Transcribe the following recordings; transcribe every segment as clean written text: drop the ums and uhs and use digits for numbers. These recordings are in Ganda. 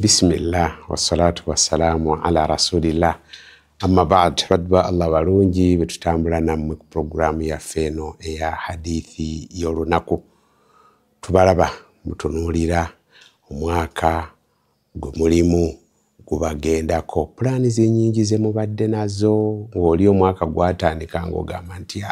Bismillah wassalatu wassalamu ala rasulillah amma ba'd. Badba Allah balungi betutambula nammwe ku programu ya feno eya hadithi y'olunaku. Tubalaba mutunuulira omwaka gwe mulimu gubagendako, pulaani z'ennyingi ze mubadde nazo. Ng'oli omwaka gwatandika ng'ogamba nti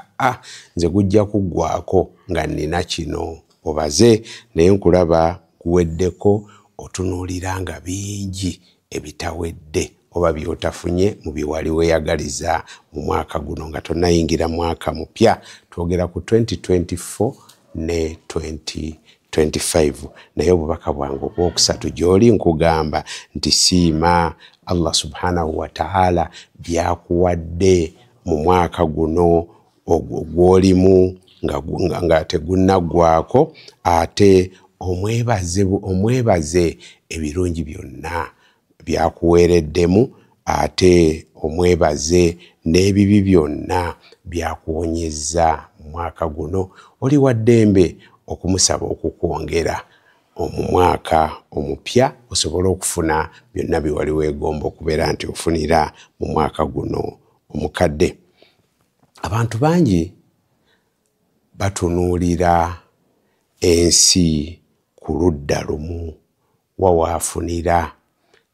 nze gujja kuggwako nga nnina kino, obaze naye nkulaba guweddeko otunuulira nga bingi ebitawedde oba byotafunye mu biwali weeyagaliza mu mwaka guno nga tonnayingira mwaka mupya. Twogera ku 2024 ne 2025. Naye obubaka bwange obwokusatu gy'oli nkugamba nti siima Allah subhanahu wa ta'ala byakuwadde mu mwaka guno ogw'olimu nga tegunnaggwako, ate omwebaze ebirungi byonna byakuweereddemu, ate omwebaze n'ebibi byonna byakuwonyezza mu mwaka guno. Oli wa ddembe okumusaba okukwongera mu mwaka omupya osobole okufuna byonna bye wali weegomba okubeera nti ofunira mu mwaka guno omukadde. Abantu bangi batunuulira ensi ku ludda lumu wawaafunira.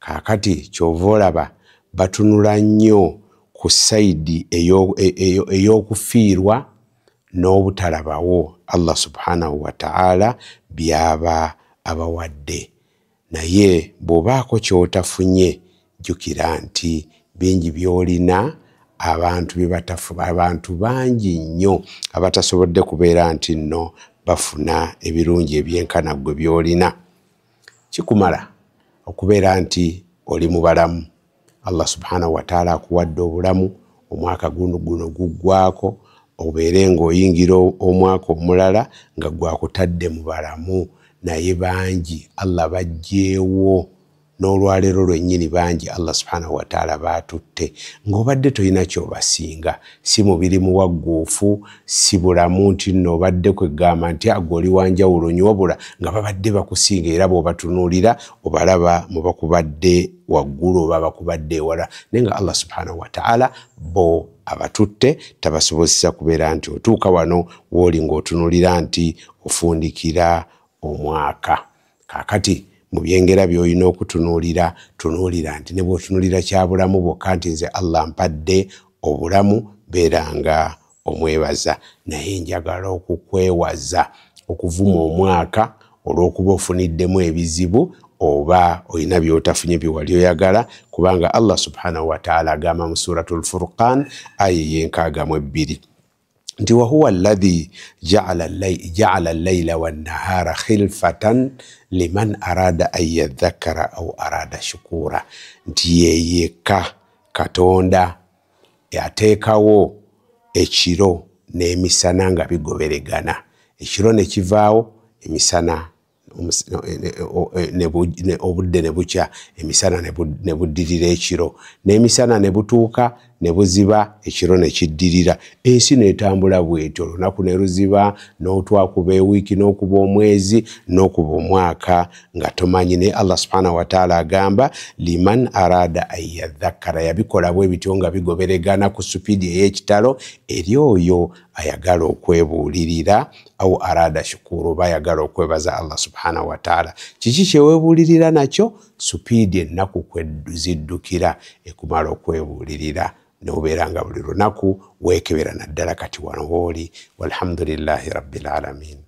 Kaakati kyova olaba batunula nnyo ku sayidi ey'okufiirwa n'obutalabawo Allah subhanahu wa ta'ala byaba abawadde. Naye bw'obaako ky'otafunye jjukira nti bingi by'olina abantu bangi nnyo abatasobodde kubeera nti nno bafuna ebirungi ebyenkana ggwe by'olina. Kikumala okubeera nti oli mu balamu. Allah subhanahu wa ta'ala akuwadde obulamu, omwaka guno guggwako, obeere ng'oyingira omwaka omulala nga gwakutadde mu balamu. Naye bangi Allah baggyeewo, n'olwaleero lwennyini bangi Allah subhanahu wa ta'ala baatutte ng'obadde tolina kyobasinga, si mubiri muwagguufu, si bulamu nti nno obadde kwegamba nti oli wanjawulo nnyo, wabula nga babadde bakusinga era bw'obatunuulira obalaba mu bakubadde waggulu oba bakubadde ewala. Naye nga Allah subhanahu wa ta'ala bo abatutte tabasobozesa kubeera nti otuuka wano w'oli ng'otunuulira nti ofundikira omwaka. Kaakati mu byengera by'olina okutunuulira, tunuulira nti ne bw'otunuulira kya bulamu bwokka nti nze Allah mpadde obulamu, beeranga omwebaza. Naye njagala okukwewaza okuvuma omwaka olw'okuba ofuniddemu ebizibu oba olina by'otafunye bye wali oyagala, kubanga Allah subhanahu wa ta'ala agamba mu suratul Furqan aya y'enkaaga-mu-2 nti wa huwa alladhi ja'ala al-layla wan-nahara khilfatan liman arada an yadhakkara aw arada shukura. Nti yeyeka Katonda yateekawo ekiro n'emisana nga bigoberegana. Ekiro ne kivaawo, emisana obudde ne bukya, emisana ne buddirira ekiro, n'emisana ne butuuka ne buziba, ekiro ne kiddirira. Ensi n'etambula bw'etyo, olunaku ne luziba, n'otwakuba ewiiki, n'okuba omwezi, n'okuba omwaka nga tomanyi. Ne Allah subhanahu wa ta'ala agamba liman arada an yadhakkara, yabikola bwe bityo nga bigoberegana ku supiidi ey'ekitalo eri oyo ayagala okwebuulirira aw arada shukuru, oba ayagala okwebaza Allah subhanahu wa ta'ala. Kiki kyeweebuulirira nakyo? Supiidi ennaku ziddukira ekumala okwebuulirira, n'obeera nga buli lunaku weekebera naddala kati wano w'oli. Walhamdulillahi rabbil alamin.